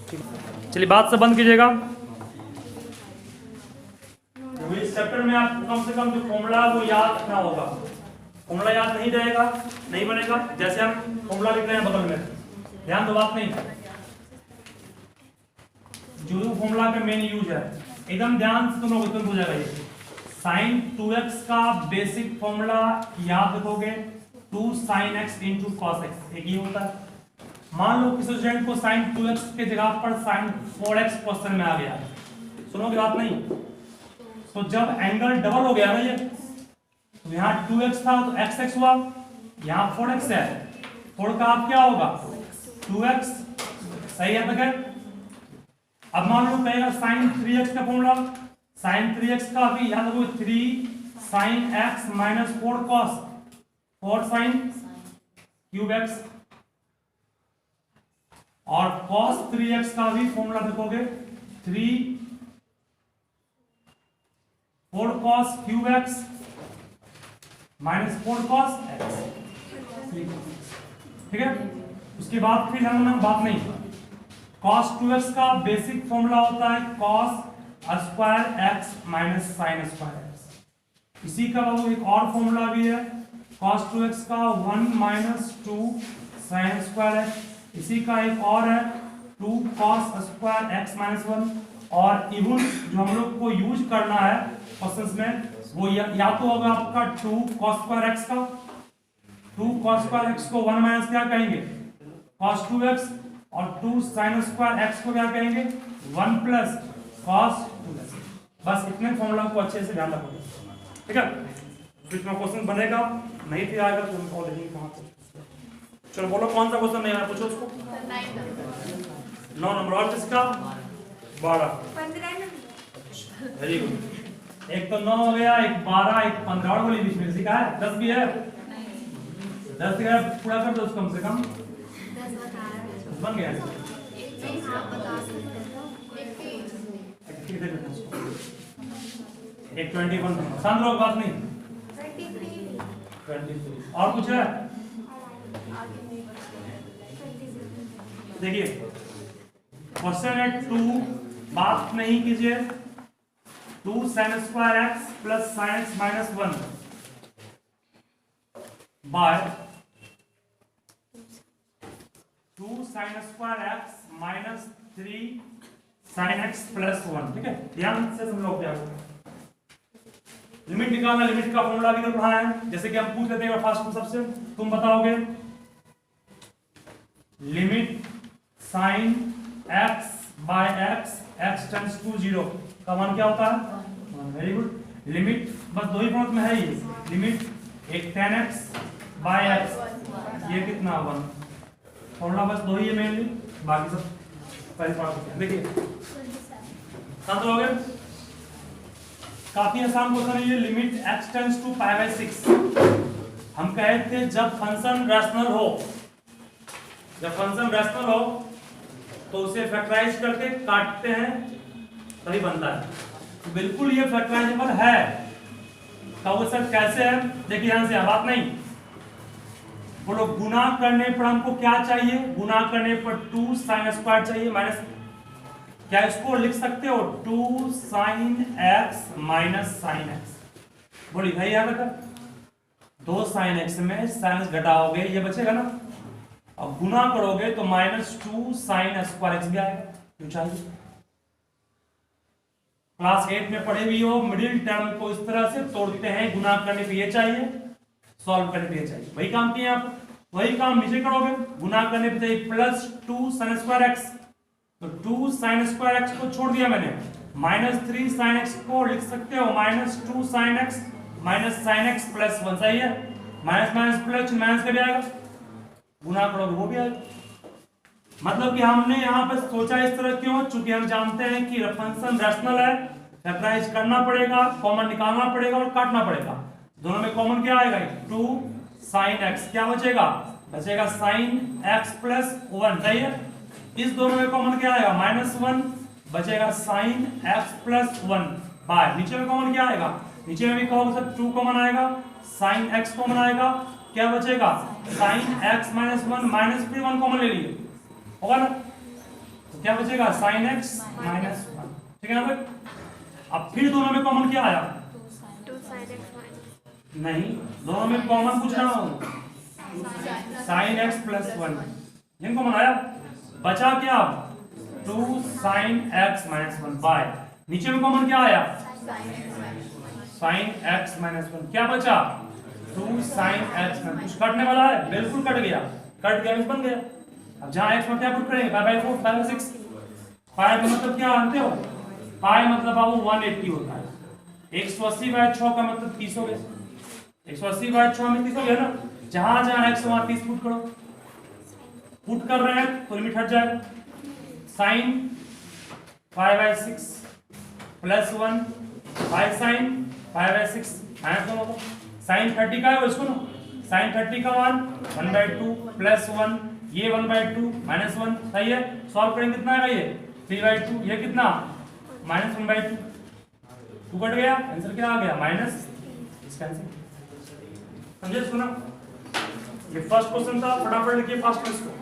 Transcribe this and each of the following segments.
चलिए बात से बंद कीजिएगा। इस चैप्टर में आप कम से कम जो फॉर्मूला वो याद रखना होगा। फॉर्मूला याद नहीं रहेगा, नहीं बनेगा। जैसे हम फॉर्मूला लिख रहे हैं बगल में, ध्यान दो बात नहीं, जो फॉर्मूला का मेन यूज है एकदम ध्यान से तुम लोग तुरंत हो जाएगा। ये sin 2x का बेसिक फॉर्मूला याद रखोगे, 2 sin x into cos x, एक ही होता है। मान लो किसी स्टूडेंट को sin 2x के जगह पर sin 4x क्वेश्चन में आ गया, सुनोगे बात नहीं, तो जब एंगल डबल हो गया ना ये, तो यहाँ 2x था तो xx हुआ, यहाँ 4x है, 4 का आप क्या होगा 2x, सही है बगैर। अब मान लो कहेगा sin 3x का फॉर्मूला, sin 3x का भी याद रखो 3 sin x minus 4 cos 4 sin cube x, और cos 3x का भी फॉर्मूला देखोगे 3 4 cos cube x minus 4 cos x, ठीक है। उसके बाद फिर हम बात नहीं, cos 2x का बेसिक फॉर्मूला होता है cos square x minus sign square x। इसी का वो एक और फॉर्मूला भी है cos 2x का 1 माइनस 2 साइन स्क्वायर x। इसी का एक और है 2 cos स्क्वायर x माइनस 1। और इवन जो हम लोग को यूज करना है क्वेश्चंस में, वो या तो होगा आपका 2 cos स्क्वायर x का, 2 cos स्क्वायर x को 1 माइनस क्या कहेंगे cos 2x, और 2 sin स्क्वायर x को क्या कहेंगे 1 प्लस cos 2x। बस इतने फॉर्मूला को अच्छे से ध्यान रखोगे, ठीक है। फिर में क्वेश्चन बनेगा, नहीं फिर आएगा तो हम और देखेंगे कहां पे। चलो बोलो कौन सा क्वेश्चन नहीं आया, पूछो उसको। 9 नंबर और किसका 12, वेरी गुड। एक तो 9 हो गया, एक 12, एक 15 और बोली बीच में किसी का है 10 भी है, 10 का पूरा कर दो कम से कम, 10 बन गया। एक 21 शांत रहो, बात नहीं 23 और कुछ है। देखिए क्वेश्चन है 2, बात नहीं कीजिए, 2 sin square x plus sin x minus 1 by 2 sin square x minus 3 sin x plus 1, ठीक है। ध्यान से समझो क्या होगा। लिमिट निकालना, लिमिट का फॉर्मूला भी तो पढ़ा है, जैसे कि हम पूछ लेते हैं फर्स्ट सबसे, तुम बताओगे limit sin x by x x tends to 0 का मान क्या होता है, वेरी गुड। लिमिट बस दो ही फॉर्म में है ये, लिमिट एक tan x बाय x, ये कितना 1, फॉर्मूला बस दो ही है मेनली, बाकी सब पहले पढ़ा चुके हैं। देखिए शांत हो गए, काफी आसान क्वेश्चन है ये। Limit x tends to pi by 6, हम कहे थे जब फंक्शन रैशनल हो, जब फंक्शन रैशनल हो तो उसे फैक्टराइज करके काटते हैं तभी बनता है, तो बिल्कुल ये फैक्टराइजेबल है। तो सर कैसे है, देखिए यहां से बात नहीं, बोलो गुना करने पर हमको क्या चाहिए, गुना करने पर 2 sin स्क्वायर चाहिए माइनस, क्या इसको लिख सकते हो 2 sin x minus sin x, बोली भाई याद रखा 2 sin x में sin घटाओगे ये बचेगा ना, अब गुना करोगे तो माइनस 2 sin स्क्वायर x भी आएगा, क्यों चाहिए। क्लास 8 में पढ़े भी हो, मिडिल टर्म को इस तरह से तोड़ते हैं, गुना करने पे ये चाहिए, सॉल्व करने पे ये चाहिए, वही काम किए आप, वही काम नीचे करोगे, गुना करने पे चाहिए प्लस 2 sin स्क्वायर x, तो 2 sin स्क्वायर x को छोड़ दिया मैंने, माइनस 3 sin x को लिख सकते हो minus 2 sin x minus sin x plus 1, सही है। माइनस माइनस प्लस माइनस का भी आएगा, गुना करोगे वो भी आएगा। मतलब कि हमने यहाँ पे सोचा इस तरह क्यों, चूंकि हम जानते हैं कि फंक्शन रैशनल है, फैक्टराइज करना पड़ेगा, कॉमन निकालना पड़ेगा और काटना पड़ेगा। दोनों में कॉमन क्या आएगा 2 sin x, क्या बचेगा, बचेगा sin x प्लस 1, सही है। इस दोनों में कॉमन क्या आएगा माइनस 1, बचेगा sin x प्लस 1 बाय, नीचे में कॉमन क्या आएगा, नीचे में भी कहोगे सर 2 कॉमन आएगा, sin x कॉमन आएगा, क्या बचेगा sin x माइनस 1 माइनस फिर 1 कॉमन ले लिए, होगा ना। तो क्या बचेगा साइन एक्स माइनस वन। ठीक है ना भाई। अब फिर दोनों में कॉमन क्या आया? नहीं, दोनों में कॉमन पूछ रहा हूं, साइन एक्स प्लस वन, ये कॉमन आया। बचा क्या? 2 sine x minus one by, नीचे में कॉमन क्या आया? Sine x minus one. क्या बचा? 2 साइन एक्स। कुछ कटने वाला है? बिल्कुल कट गया, कट गया बन गया। अब जहां एक्स में क्या पुट करेंगे? 5/4, 5/6। पाई का मतलब क्या जानते हो? पाई मतलब बाबू 180 होता है। 180/6 का मतलब 30 हो गया। 180/6 में 30 हो गया ना। जहां जहां एक्स वहां 30 पुट करो। पुट कर रहे हैं तो लिमिट हट जाएगा। साइन 5/6 प्लस 1 5 साइन 5/6 माइनस 1 होगा। साइन 30 का है इसको ना, साइन 30 का 1/2 प्लस 1, ये 1/2 माइनस 1, सही है। सॉल्व करेंगे कितना आएगा? ये 3/2, ये कितना? माइनस 1/2, 2 कट गया, आंसर क्या आ गया? माइनस। इसका आंसर समझे इसको ना? ये फर्स्ट क्वेश्चन था, फटाफट लिखिए फर्स्ट क्वेश्चन।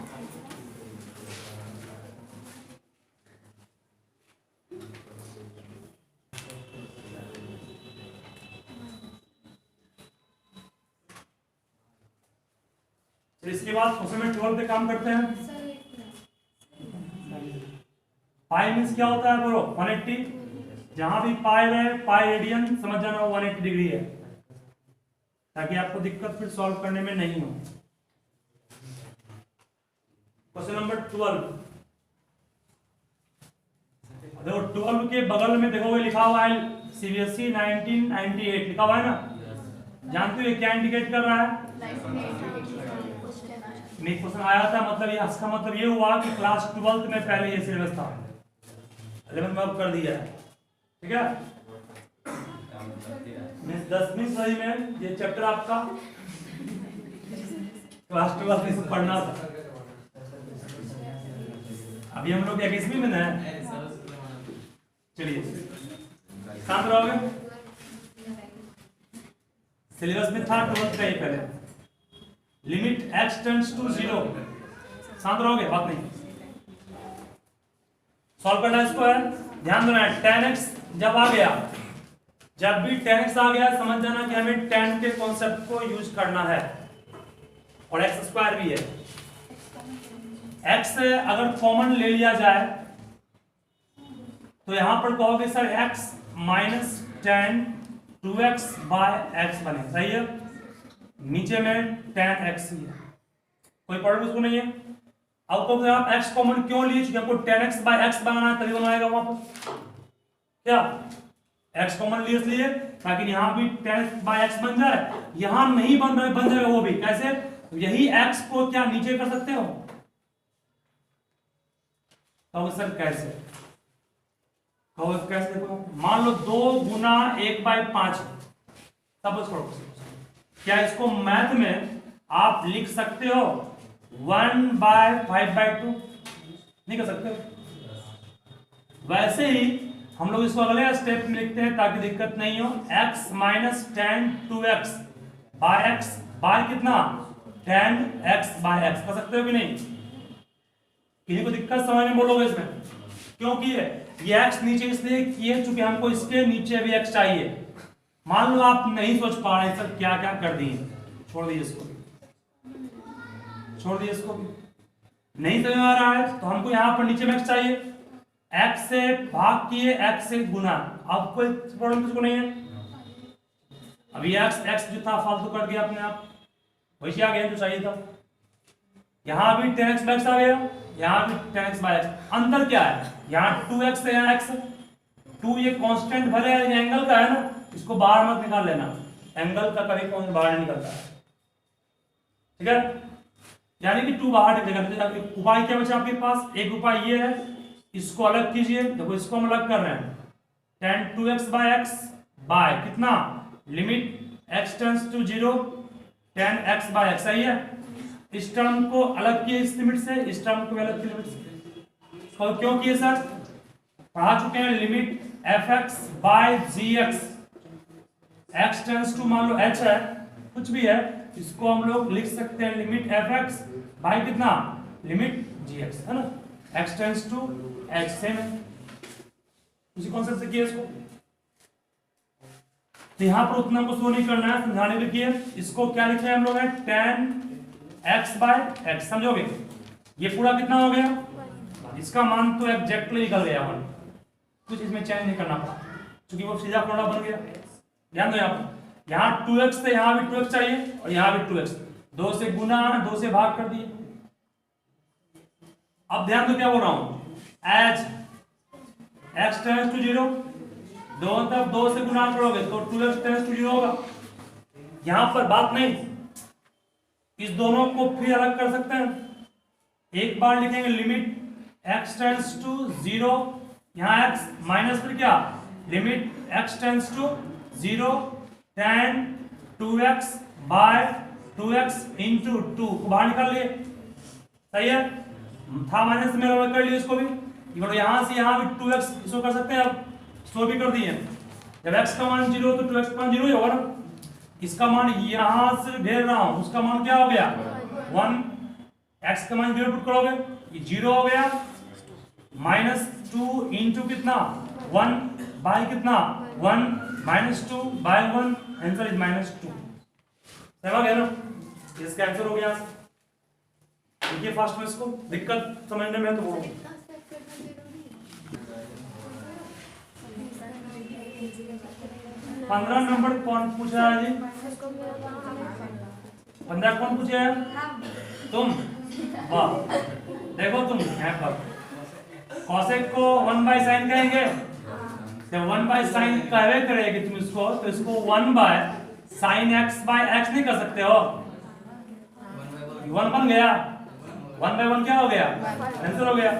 इसके बाद क्वेश्चन में 12 पे काम करते हैं। पाई मींस क्या होता है बोलो? 180। जहां भी पाई रहे, पाई रेडियन समझ जाना 180 डिग्री है, ताकि आपको दिक्कत फिर सॉल्व करने में नहीं हो। क्वेश्चन नंबर 12 देखो, 12 के बगल में देखोगे लिखा हुआ है सीबीएसई 1998 लिखा हुआ है ना। जानते हो ये क्या इंडिकेट कर रहा है? नहीं, क्वेश्चन आया था, मतलब ये इसका मतलब ये हुआ कि क्लास 12th में पहले ये सिलेबस था, 11th में अब कर दिया है। ठीक है, 10वीं सही में ये चैप्टर आपका क्लास 12th में पढ़ना था। अभी हम लोग 21वीं में हैं। चलिए शांत रहोगे। सिलेबस में था 12th का ही पहले, लिमिट x टेंड्स टू 0। शांत रहोगे, बात नहीं। सॉल्व करना इसको है, ध्यान देना है। tan x जब आ गया, जब भी tan x आ गया समझ जाना कि हमें tan के कॉन्सेप्ट को यूज करना है, और x² भी है। x अगर कॉमन ले लिया जाए तो यहां पर कहोगे sir x minus tan 2x by x बने, सही है। नीचे में tan x ही है, कोई प्रॉब्लम उसको नहीं है। अब तो आप x कॉमन क्यों लिए? क्योंकि हमको tan x बाय x बनाना है, तभी बनाएगा वहां पर। क्या x कॉमन लिए इसलिए ताकि यहां भी tan x बाय x बन जाए, यहां नहीं बन रहा, बन जाएगा वो भी। कैसे? यही x को क्या नीचे कर सकते हो? तो सर कैसे? कैसे? देखो, मान लो 2 गुना 1/5, सब छोड़ो। क्या इसको मैथ में आप लिख सकते हो 1/5/2? नहीं कर सकते हो। वैसे ही हम लोग इसको अगले स्टेप में लिखते हैं ताकि दिक्कत नहीं हो। x minus tan 2x by x by कितना? tan x by x। कर सकते हो कि नहीं? किसी को दिक्कत समझ में बोलोगे इसमें? क्यों किए ये x नीचे? इसलिए किए चूंकि हमको इसके नीचे भी x चाहिए। मान लो आप नहीं सोच पा रहे सर क्या क्या कर दिए, छोड़ दिए इसको, छोड़ दिए इसको। नहीं समझ में आ रहा है तो हमको यहां पर नीचे में x चाहिए, x से भाग किए, x से गुना। अब कोई प्रॉब्लम किसको नहीं है। अभी x जो था फालतू कर दिया अपने आप, वैसे आ गया जो चाहिए था। यहां भी tan x बाय x आ गया, यहां भी tan x बाय x। अंतर क्या है? यहां 2x है, यहां x। 2 ये कांस्टेंट भले एंगल का है ना, इसको बाहर मत निकाल लेना, एंगल का कभी कौन बाहर नहीं निकलता है। ठीक है, यानी कि 2 बाहर निकलेगा। उपाय क्या बचा आपके पास? एक उपाय ये है, इसको अलग कीजिए। देखो इसको हम अलग कर रहे हैं, tan 2x by x by कितना? Limit x tends to 0 tan x by x, सही है। इस टर्म को अलग किए इस लिमिट से, इस टर्म को अलग किए लिमिट से। और क्यों किए सर? पढ़ा चुके हैं limit fx by gx। x tends to मान लो h है, कुछ भी है, इसको हम लोग लिख सकते हैं लिमिट fx बाय कितना? लिमिट gx, है ना। x tends to h, same है, उसी कॉन्सेप्ट से किया इसको। तो यहां पर उतना हमको शो नहीं करना है, समझाने के लिए इसको क्या लिखे हम लोग हैं, tan x बाय x, समझोगे। ये पूरा कितना हो गया, इसका मान तो एग्जैक्टली निकल गया मान, कुछ इसमें चेंज नहीं करना पड़ा क्योंकि वो सीधा फॉर्मूला बन गया। ध्यान दो, यहाँ 2x थे, यहाँ भी 2x चाहिए और यहाँ भी 2x, 2 से गुना 2 से भाग कर दिए। अब ध्यान दो क्या बोल रहा हूं, एज x टेंस टू 0, दोनों तरफ 2 से गुना करोगे तो 2x टेंस टू 0 होगा। यहां पर बात नहीं, इस दोनों को फिर अलग कर सकते हैं, एक बार लिखेंगे लिमिट x टेंस टू 0, यहां x माइनस फिर क्या, limit x tends to 0 tan 2x by 2x into 2 को बाहर निकाल लिए, सही है, था माइनस में कर लिए इसको भी, यहां से यहां भी 2x इसको कर सकते हैं, अब इसको भी कर दिए। जब x का मान 0 तो 2x का मान 0 ही होगा ना, इसका मान यहां से ढेर रहा हूं, उसका मान क्या हो गया 1, x का मान 0 पुट करोगे ये 0 हो गया, -2 इंटू कितना 1 बाय कितना 1, -2 बाय 1, आंसर इज -2। समझ गए ना, इसका आंसर हो गया। देखिए फास्ट में इसको, दिक्कत समझने में तो वो 15 नंबर कौन पूछा है जी, 15 कौन पूछे है, तुम, वाह, देखो तुम यहाँ पर कॉसेक को 1 बाय साइन कहेंगे, जब 1 बाय साइन कहवे करेगी तुम इसको, तो इसको 1 by sine x by x नहीं कर सकते हो, 1 बन गया, 1 बाय 1 क्या हो गया, आंसर हो गया।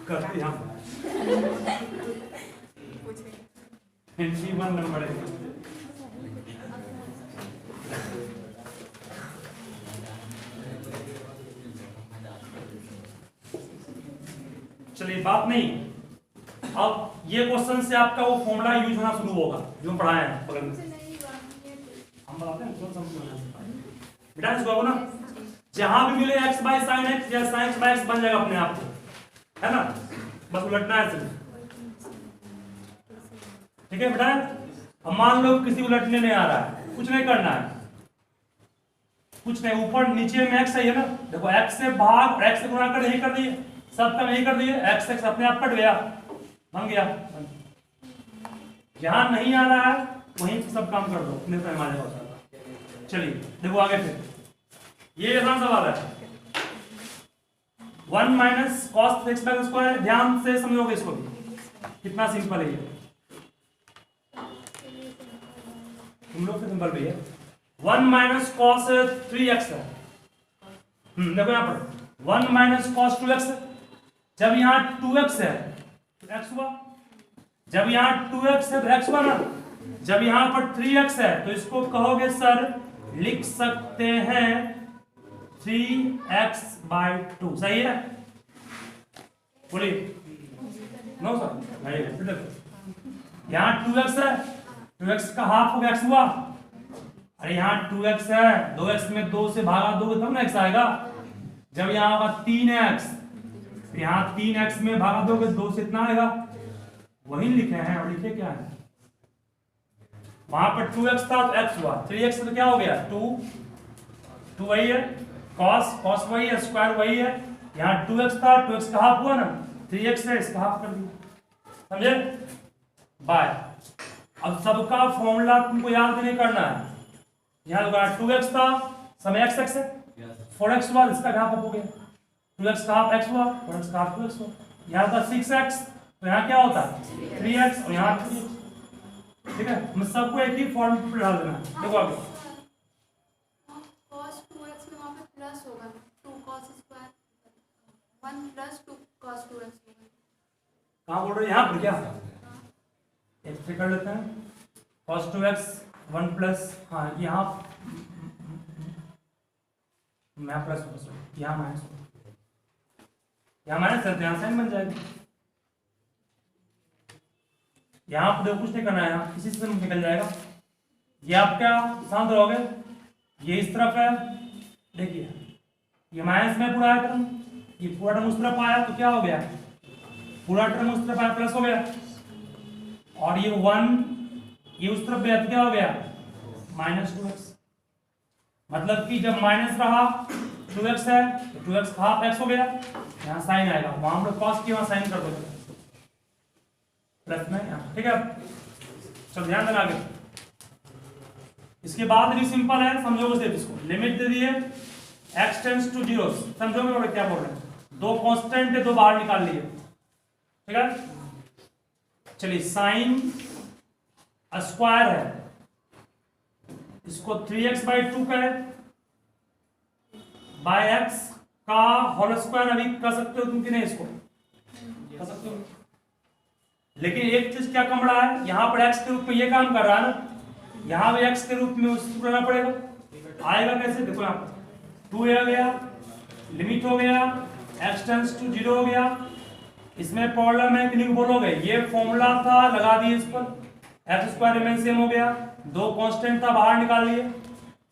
करते हम 21 नंबर है। चलिए बात नहीं, अब ये क्वेश्चन से आपका वो फॉर्मूला यूज होना शुरू होगा जो हम पढ़ाए हैं बगल में, हम बताते हैं बेटा इसको ना, जहां भी मिले x बाय साइन x या sin x बाय x बन जाएगा अपने आप, है ना, बस उलटना है सिर्फ, ठीक है बेटा। अब मान लो किसी उलटने नहीं आ रहा है, कुछ नहीं करना है, कुछ नहीं, ऊपर नीचे में x है ना, देखो x से भाग x से गुणा कर यही कर दिए, सब काम यही कर दिए, x x अपने आप कट गया, बन गया। जहां नहीं आ रहा है वहीं सब काम कर दो, अपने टाइम आ जाएगा। चलिए देखो आगे फिर, ये आसान सवाल है, 1 minus cos x bye square, ध्यान से समझोगे इसको भी, कितना सिंपल है ये, तुम लोग से सिंपल भी है। 1 माइनस कॉस 3x है, देखो यहां पर 1 माइनस कॉस 2x, जब यहाँ 2x है तो x हुआ, जब यहाँ 2x है तो x हुआ ना, जब यहाँ पर 3x है तो इसको कहोगे सर लिख सकते हैं 3x बाय 2, सही है, बोलिए नो सर, नहीं है, देखो यहाँ 2x है, 2x का हाफ हो गया x हुआ, अरे यहाँ 2x है, 2x में 2 से भागा दोगे तब ना x आएगा, जब यहाँ होगा 3x, यहाँ 3x में भागा दोगे 2 से इतना आएगा, वही लिखे हैं, और लिखे क्या है, वहां पर 2x था तो x हुआ, 3x तो क्या हो गया 2 वही है, cos वही है, स्क्वायर वही है, यहाँ 2x था, 2x का हाफ हुआ ना, 3x है, इसका हाफ कर दिया, समझे बाय। अब सबका फॉर्मूला तुमको याद नहीं करना है, यहाँ 2x था, समय x है, 4x हुआ, इसका हाफ हो गया, 2x का हाफ x हुआ, 4x का हाफ 2x हुआ, यहाँ था 6x, तो यहाँ क्या होता 3x, और यहाँ 3x, ठीक है, मैं सबको एक ही फॉर्म पर डाल देना, देखो आगे cos 2x में वहाँ पे प्लस होगा, 2 cos square 1 plus 2 cos 2x होगा, कहाँ बोल रहे हैं, यहाँ पर क्या एक से कर लेते हैं, cos 2x 1 प्लस, हाँ यहाँ मैं प्लस होगा, यहाँ माइनस होगा, यहाँ माइनस है तो यहाँ साइन बन जाएगी, यहाँ पर देखो कुछ नहीं करना है, यहाँ इसी से निकल जाएगा, ये आपका शांत रहोगे, ये इस तरफ है, देखिए ये माइनस में पूरा टर्म, ये पूरा टर्म उस तरफ आया तो क्या हो गया, पूरा टर्म उस तरफ आया प्लस हो गया, और ये 1 ये उस तरफ गया तो क्या हो गया -2x। मतलब कि जब माइनस रहा 2x है तो 2x हाफ x हो गया, यहाँ साइन आएगा, वहां हम लोग कॉस किया वहां साइन कर दो प्लस में यहाँ, ठीक है। चलो ध्यान देना आगे। इसके बाद भी सिंपल है, समझोगे सिर्फ इसको, लिमिट दे दिए x टेंड्स टू 0, समझोगे बोले क्या बोल रहे हैं, दो कांस्टेंट है दो बाहर निकाल लिए, ठीक है। चलिए साइन स्क्वायर है, इसको 3x/2 का है बाय x का होल स्क्वायर अभी कर सकते हो तुम कि नहीं, इसको कर सकते हो, लेकिन एक चीज क्या कम रहा है, यहां पर x के रूप में ये काम कर रहा है ना, यहां भी x के रूप में उसको करना पड़ेगा, आएगा कैसे, देखो यहां 2 आ गया, लिमिट हो गया, x टेंड्स टू 0 हो गया। इसमें प्रॉब्लम है कि नहीं बोलोगे, ये फॉर्मूला था लगा दिए इस पर, एक्स स्क्वायर रिमेन सेम हो गया, दो कांस्टेंट था बाहर निकाल लिए,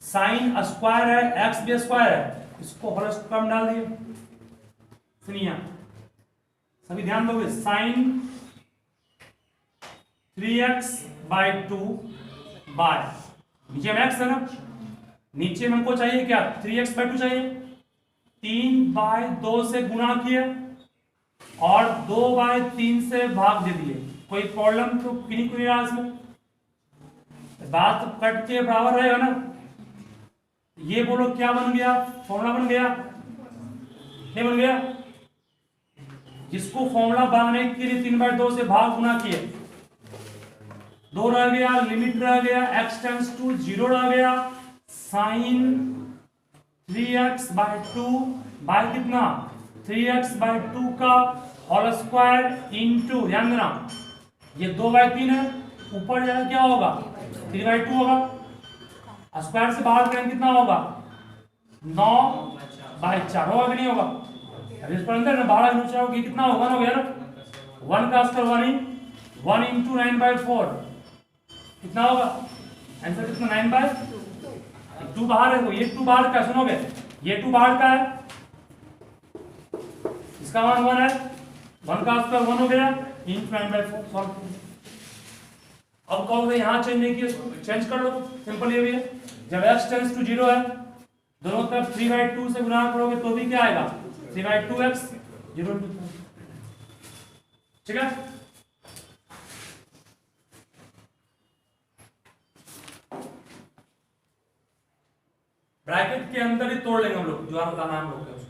साइन स्क्वायर है एक्स भी स्क्वायर है, इसको होल स्क्वायर में डाल दिए। सुनिए सभी ध्यान दोगे, साइन 3x/2 बाय, नीचे में x है ना, नीचे में हमको चाहिए क्या 3x/2 चाहिए, 3/2 से गुणा किया और 2/3 से भाग दे दिए, कोई प्रॉब्लम तो किन्हीं को नहीं रहा इसमें, बात कट के बराबर रहेगा ना। ये बोलो क्या बन गया, फॉर्मूला बन गया, नहीं बन गया, जिसको फॉर्मूला बनाने के लिए 3/2 से भाग गुना किए, 2 रह गया, लिमिट रह गया, x टेंड्स टू 0 रह गया, साइन 3x/2 बाय कितना 3x/2 का होल स्क्वायर इनटू, ध्यान देना ये 2/3 है, ऊपर जाएगा क्या होगा 3/2 होगा, स्क्वायर से बाहर करेंगे कितना होगा 9/4 होगा कि नहीं होगा, अभी इस पर अंदर ना बाहर नीचे होगी कितना होगा, 1 हो गया ना, 1 का स्क्वायर 1 इंटू 9/4 कितना होगा, आंसर कितना 9/2 बाहर है, ये 2 बाहर का, सुनोगे ये 2 बाहर का है, इसका मान 1 है, 1 का स्क्वायर 1 हो गया इंटू 9/4 सॉल्व। अब कहोगे यहाँ चेंज नहीं किया, इसको चेंज कर लो, सिंपल ये भी है, जब x टेंड्स टू 0 है दोनों तरफ 3/2 से गुणा करोगे तो भी क्या आएगा 3/2x 0 2, ठीक है। ब्रैकेट के अंदर ही तोड़ लेंगे हम लोग, जो आपका नाम लोग है उसको,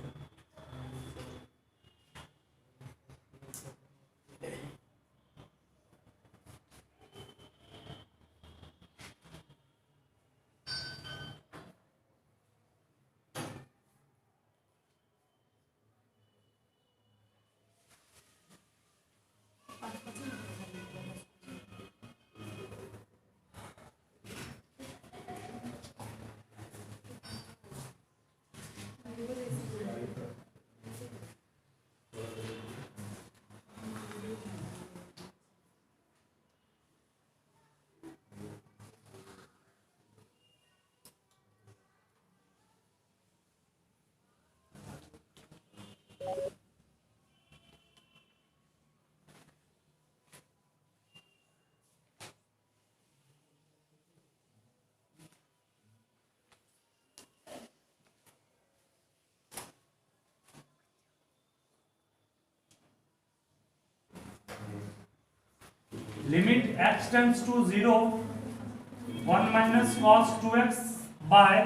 limit x tends to 0 1 minus cos 2x by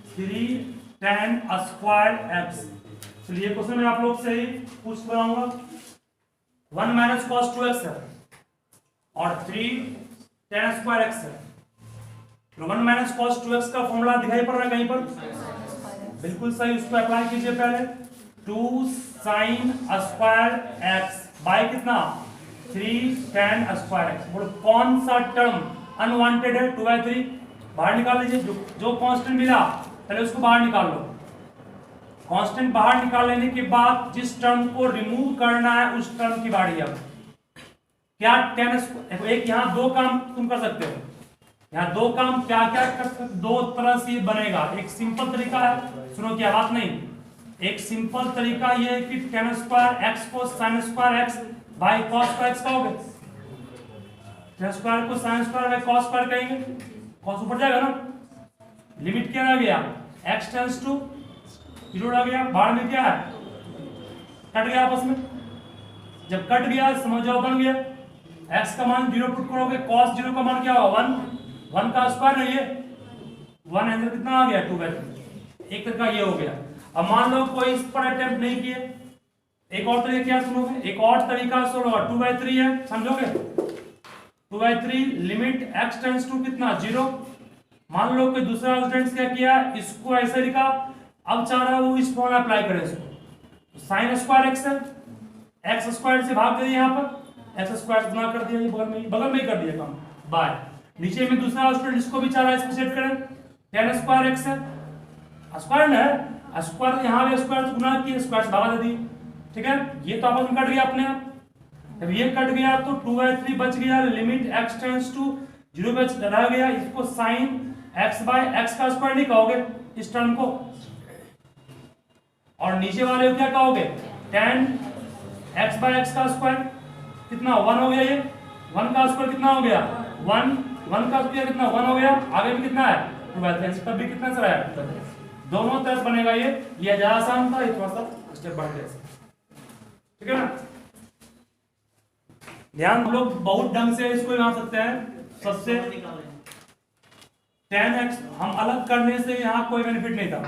3 tan square x। चलिए क्वेश्चन में आप लोग से ही पूछ बनाऊंगा, 1 माइनस cos 2x है और 3 tan स्क्वायर x है, तो 1 माइनस cos 2x का फॉर्मूला दिखाई पड़ रहा है कहीं पर, बिल्कुल सही, उसको अप्लाई कीजिए पहले, 2 sin स्क्वायर x बाय कितना 3 tan स्क्वायर x। बोलो कौन सा टर्म अनवांटेड है, 2/3 बाहर निकाल लीजिए, जो कांस्टेंट मिला पहले उसको बाहर निकाल लो, कांस्टेंट बाहर निकाल लेने के बाद जिस टर्म को रिमूव करना है उस टर्म की बारी। अब क्या tan, एक यहाँ दो काम तुम कर सकते हो, यहाँ दो काम क्या क्या कर सकते, दो तरह से ये बनेगा। एक सिंपल तरीका है, सुनो क्या बात नहीं, एक सिंपल तरीका ये है कि tan स्क्वायर एक्स को sin square x by cos square x कहोगे, tan स्क्वायर को sin square by cos square कहेंगे, cos ऊपर जाएगा ना, लिमिट क्या रह गया x टेंड्स टू 0 रह गया, बाहर में क्या है कट गया आपस में, जब कट गया समझ जाओ बन गया, x का मान 0 पुट करोगे, cos 0 का मान क्या होगा 1 का स्क्वायर नहीं है 1, आंसर कितना आ गया 2/3। एक तरीका ये हो गया। अब मान लो कोई इस पर अटेम्प्ट नहीं किए, एक और तरीका क्या सुनोगे, एक और तरीका सोल्व होगा 2/3 है, समझोगे 2/3 लिमिट x टेंड्स टू कितना 0। मान लो कोई दूसरा स्टूडेंट क्या किया, इसको ऐसे लिखा, अब चाह रहा है वो इस फॉर्मूला अप्लाई करे इसको, तो sin स्क्वायर x है, x स्क्वायर से भाग दे यहाँ पर, x स्क्वायर गुना कर दिया, ये बगल में ही कर दिया काम बाय। नीचे में दूसरा स्टूडेंट इसको भी चाह रहा है इसको सेट करें, tan स्क्वायर x है, स्क्वायर है, स्क्वायर यहाँ पे स्क्वायर से गुना किया, स्क्वायर से भागा दे दी, ठीक है, ये तो आपस में कट गया अपने आप। जब ये कट गया तो 2/3 बच गया, लिमिट x टेंड्स टू 0 बच रह गया, इसको sin x बाय x का स्क्वायर नहीं कहोगे इस टर्म को, और नीचे वाले को क्या कहोगे tan x बाय x का स्क्वायर कितना 1 हो गया, ये 1 का स्क्वायर कितना हो गया 1 का स्क्वायर कितना 1 हो गया, आगे भी कितना है 2/3, तब भी कितना सा है, दोनों तरफ बनेगा ये ज्यादा आसान था, ये थोड़ा सा स्टेप बढ़ गया, ठीक है ना। ध्यान, हम लोग बहुत ढंग से इसको बना सकते हैं। सबसे tan x हम अलग करने से यहाँ कोई बेनिफिट नहीं था,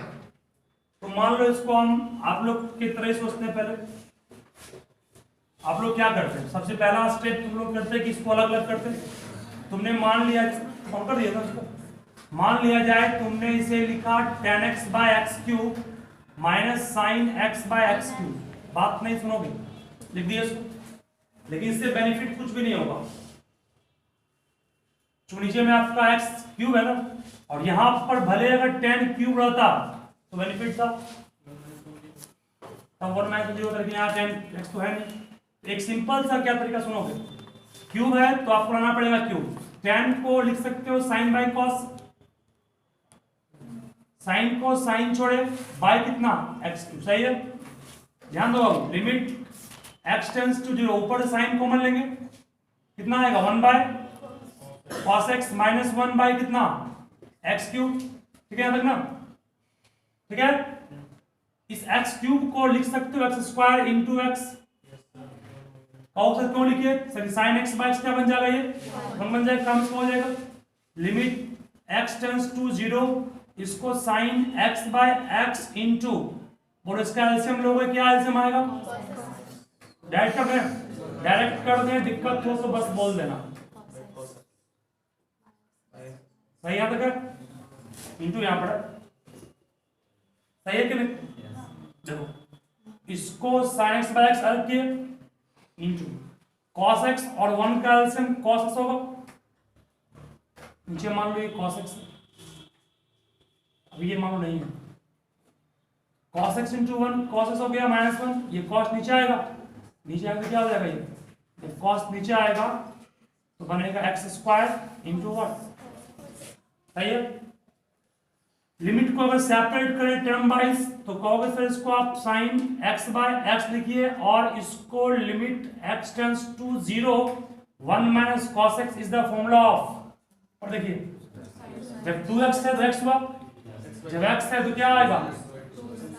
तो मान लो इसको हम आप लोग की तरह सोचते हैं, पहले आप लोग क्या करते हैं, सबसे पहला स्टेप तुम लोग करते हैं कि इसको अलग अलग करते हैं। तुमने मान लिया, कौन कर दिया था इसको, मान लिया जाए तुमने इसे लिखा tan x by x cube minus sine x by x cube, बात नहीं सुनोगे, लिख दिया इसको, लेकिन इससे बेनिफिट कुछ भी नहीं होगा, तो नीचे में आपका x क्यूब है ना, और यहां पर भले अगर tan क्यूब रहता तो बेनिफिट था, तब 1 माइनस 0 करके यहाँ tan x तो है नहीं। एक सिंपल सा क्या तरीका सुनोगे, क्यूब है तो आपको लाना पड़ेगा क्यूब, tan को लिख सकते हो साइन बाय कॉस, साइन को साइन छोड़े बाय कितना एक्स क्यूब, सही है। ध्यान दो, लिमिट x टेंड्स टू 0, ऊपर साइन कॉमन लेंगे, कितना आएगा 1 by cos x minus 1 by कितना एक्स क्यूब, ठीक है, ना ठीक है। इस x क्यूब को लिख सकते हो एक्स स्क्वायर इंटू एक्स, क्यों लिखिए sorry, sine x by x क्या बन जाएगा, ये 1 बन जाएगा, काम हो जाएगा। लिमिट x टेंड्स टू 0, इसको sine x by x into, और इसका एलसीएम लोगे, क्या एलसीएम आएगा, डायरेक्ट कर दें, डायरेक्ट कर दें, दिक्कत हो तो बस बोल देना, सही याद रखा, इंटू यहां पर सही है कि नहीं, देखो इसको साइन x बाय x अलग किए इंटू cos x, और 1 का एलसीएम cos x होगा, नीचे मान लो ये cos x, अभी ये मान लो नहीं है, cos x into 1 cos x हो गया माइनस 1, ये cos नीचे आएगा, नीचे आएगा क्या हो जाएगा, ये जब cos नीचे आएगा तो बनेगा x स्क्वायर इंटू 1, सही है। लिमिट को अगर सेपरेट करें टर्म वाइज तो कहोगे सर इसको आप साइन x बाय x लिखिए, और इसको limit x tends to 0 1 minus cos x is the formula of, और देखिए जब 2x है तो x हुआ, जब x है तो क्या आएगा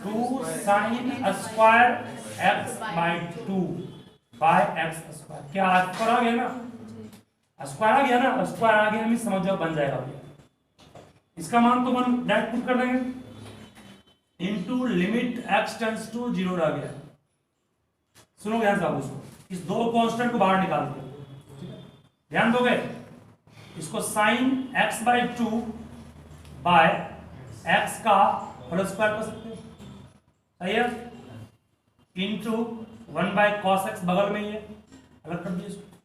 2 sine square x by 2 by x square, क्या स्क्वायर आ गया ना, स्क्वायर आ गया ना, स्क्वायर आ गया, हमें समझ जाओ बन जाएगा, इसका मान तो 1 डायरेक्ट पुट कर देंगे into limit x tends to 0 रह गया। सुनो ध्यान से आप उसको, इस दो कांस्टेंट को बाहर निकाल दो, ध्यान दोगे, इसको sine x by 2 by x का होल स्क्वायर कर सकते हो, सही है, इनटू 1 बाय cos x बगल में ही है, अलग कर दिए इसको,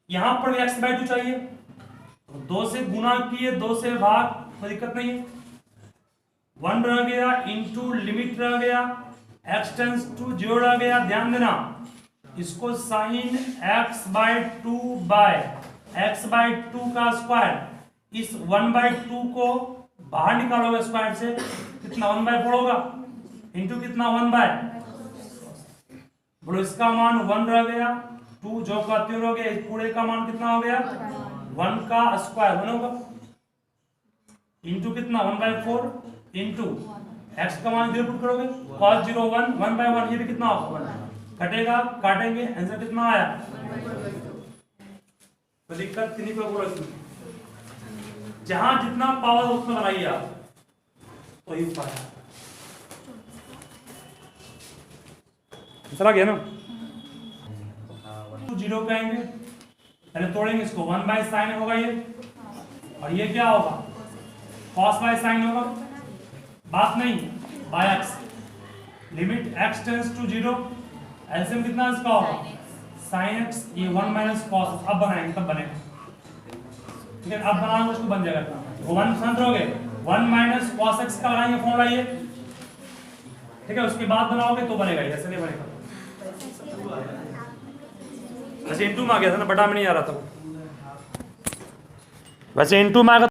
यहां पर भी x बाय 2 चाहिए, 2 से गुना किए 2 से भाग, कोई दिक्कत नहीं है, 1 रह गया इंटू लिमिट रह गया x टेंड्स टू 0 रह गया, ध्यान देना, इसको sine x by 2 by x by 2 का स्क्वायर इस 1/2 को बाहर निकालोगे स्क्वायर से, कितना 1/4 होगा, इंटू कितना 1/, बोलो इसका मान 1 रह गया, 2 जो का त्यों हो गया, इस पूरे का मान कितना हो गया 1 का स्क्वायर 1 होगा, इंटू कितना 1/4 इंटू x का मान 0 पुट करोगे, cos 0 1 1/1, ये भी कितना होगा 1, कटेगा, काटेंगे, आंसर कितना आया, तो दिक्कत नहीं कोई बोलो इसमें, जहां जितना पावर उतना बनाइए आप, तो ही उपाय चला गया ना। 0 कहेंगे, पहले तोड़ेंगे इसको, 1/sin होगा ये, और ये क्या होगा cos by sin होगा, बात नहीं by x, limit x tends to 0, LCM कितना इसका होगा sin x, ये 1 माइनस cos, अब बनाएंगे तब बनेगा, ठीक है, अब बनाओगे उसको बन जाएगा इतना, वो 1 समझोगे, 1 माइनस cos x का लगाएंगे फॉर्मूला ये, ठीक है, उसके बाद बनाओगे तो बनेगा, ऐसे नहीं बनेगा, वैसे इनटू में आ गया था ना, बटा में नहीं आ रहा था, वैसे इनटू में आ गया।